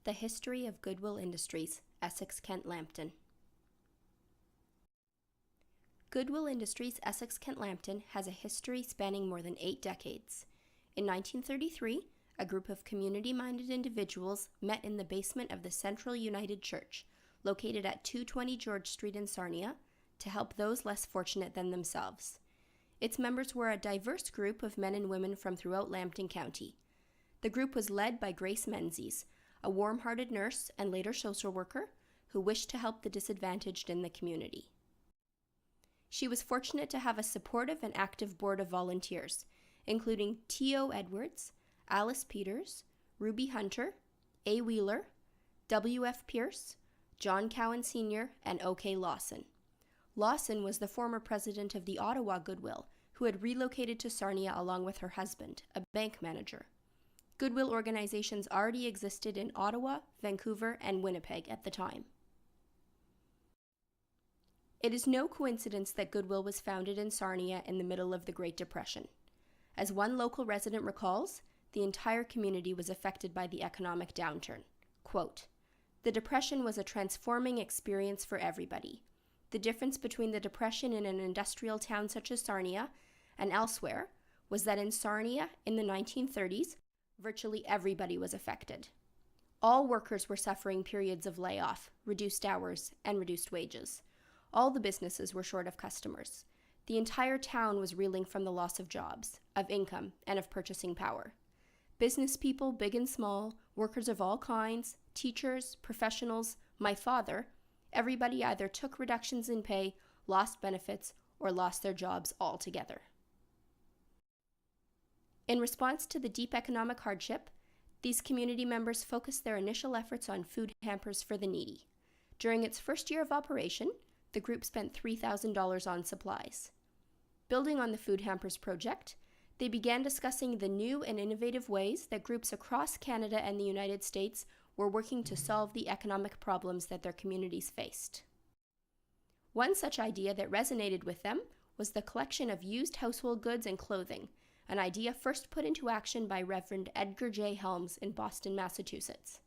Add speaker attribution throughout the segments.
Speaker 1: The History of Goodwill Industries, Essex, Kent, Lambton. Goodwill Industries, Essex, Kent, Lambton has a history spanning more than 8 decades. In 1933, a group of community-minded individuals met in the basement of the Central United Church, located at 220 George Street in Sarnia, to help those less fortunate than themselves. Its members were a diverse group of men and women from throughout Lambton County. The group was led by Grace Menzies, a warm-hearted nurse and later social worker who wished to help the disadvantaged in the community. She was fortunate to have a supportive and active board of volunteers, including T.O. Edwards, Alice Peters, Ruby Hunter, A. Wheeler, W.F. Pierce, John Cowan Sr., and O.K. Lawson. Lawson was the former president of the Ottawa Goodwill, who had relocated to Sarnia along with her husband, a bank manager. Goodwill organizations already existed in Ottawa, Vancouver, and Winnipeg at the time. It is no coincidence that Goodwill was founded in Sarnia in the middle of the Great Depression. As one local resident recalls, the entire community was affected by the economic downturn. Quote, "The Depression was a transforming experience for everybody. The difference between the Depression in an industrial town such as Sarnia and elsewhere was that in Sarnia in the 1930s, virtually everybody was affected. All workers were suffering periods of layoff, reduced hours, and reduced wages. All the businesses were short of customers. The entire town was reeling from the loss of jobs, of income, and of purchasing power. Business people, big and small, workers of all kinds, teachers, professionals, my father, everybody either took reductions in pay, lost benefits, or lost their jobs altogether." In response to the deep economic hardship, these community members focused their initial efforts on food hampers for the needy. During its first year of operation, the group spent $3,000 on supplies. Building on the food hampers project, they began discussing the new and innovative ways that groups across Canada and the United States were working to solve the economic problems that their communities faced. One such idea that resonated with them was the collection of used household goods and clothing, an idea first put into action by Reverend Edgar J Holmes in Boston, Massachusetts.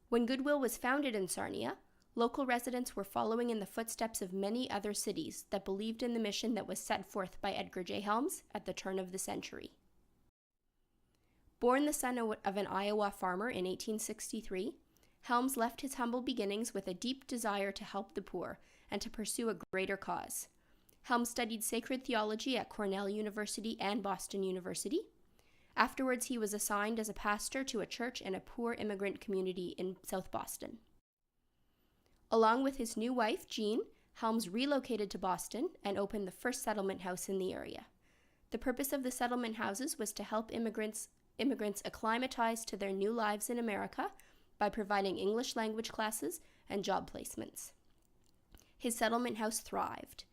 Speaker 1: When Goodwill was founded in Sarnia, local residents were following in the footsteps of many other cities that believed in the mission that was set forth by Edgar J Holmes at the turn of the century. Born the son of an Iowa farmer in 1863, Helms left his humble beginnings with a deep desire to help the poor and to pursue a greater cause. Helms studied sacred theology at Cornell University and Boston University. Afterwards, he was assigned as a pastor to a church in a poor immigrant community in South Boston. Along with his new wife, Jean, Helms relocated to Boston and opened the first settlement house in the area. The purpose of the settlement houses was to help immigrants acclimatize to their new lives in America by providing English language classes and job placements. His settlement house thrived.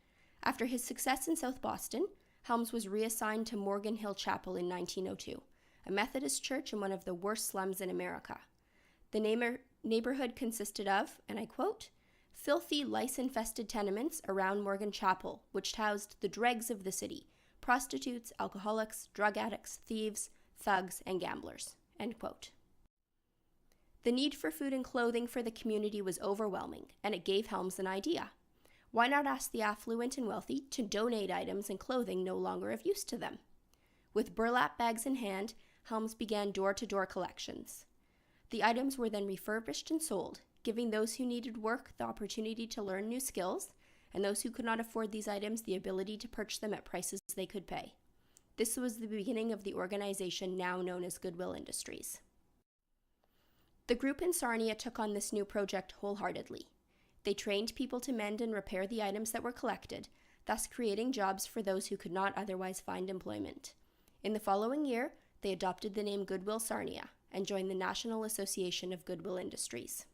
Speaker 1: After his success in South Boston, Helms was reassigned to Morgan Hill Chapel in 1902, a Methodist church in one of the worst slums in America. The neighborhood consisted of, and I quote, "filthy, lice-infested tenements around Morgan Chapel, which housed the dregs of the city, prostitutes, alcoholics, drug addicts, thieves, thugs, and gamblers," end quote. The need for food and clothing for the community was overwhelming, and it gave Helms an idea. Why not ask the affluent and wealthy to donate items and clothing no longer of use to them? With burlap bags in hand, Helms began door-to-door collections. The items were then refurbished and sold, giving those who needed work the opportunity to learn new skills, and those who could not afford these items the ability to purchase them at prices they could pay. This was the beginning of the organization now known as Goodwill Industries. The group in Sarnia took on this new project wholeheartedly. They trained people to mend and repair the items that were collected, thus creating jobs for those who could not otherwise find employment. In the following year, they adopted the name Goodwill Sarnia and joined the National Association of Goodwill Industries.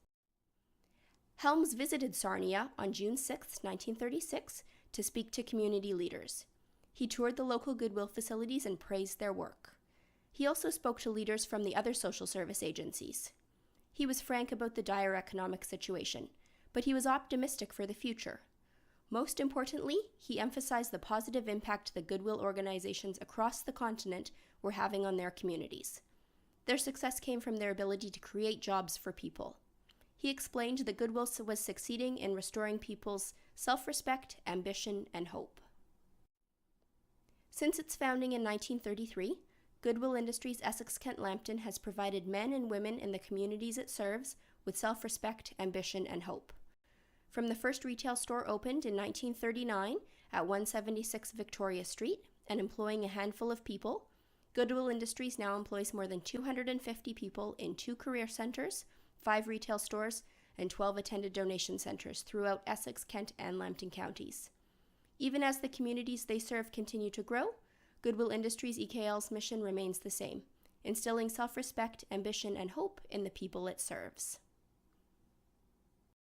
Speaker 1: Helms visited Sarnia on June 6, 1936, to speak to community leaders. He toured the local Goodwill facilities and praised their work. He also spoke to leaders from the other social service agencies. He was frank about the dire economic situation, but he was optimistic for the future. Most importantly, he emphasized the positive impact the Goodwill organizations across the continent were having on their communities. Their success came from their ability to create jobs for people. He explained that Goodwill was succeeding in restoring people's self-respect, ambition, and hope. Since its founding in 1933, Goodwill Industries Essex-Kent Lambton has provided men and women in the communities it serves with self-respect, ambition, and hope. From the first retail store opened in 1939 at 176 Victoria Street and employing a handful of people, Goodwill Industries now employs more than 250 people in 2 career centers, 5 retail stores, and 12 attended donation centers throughout Essex, Kent, and Lambton counties. Even as the communities they serve continue to grow, Goodwill Industries EKL's mission remains the same, instilling self-respect, ambition, and hope in the people it serves.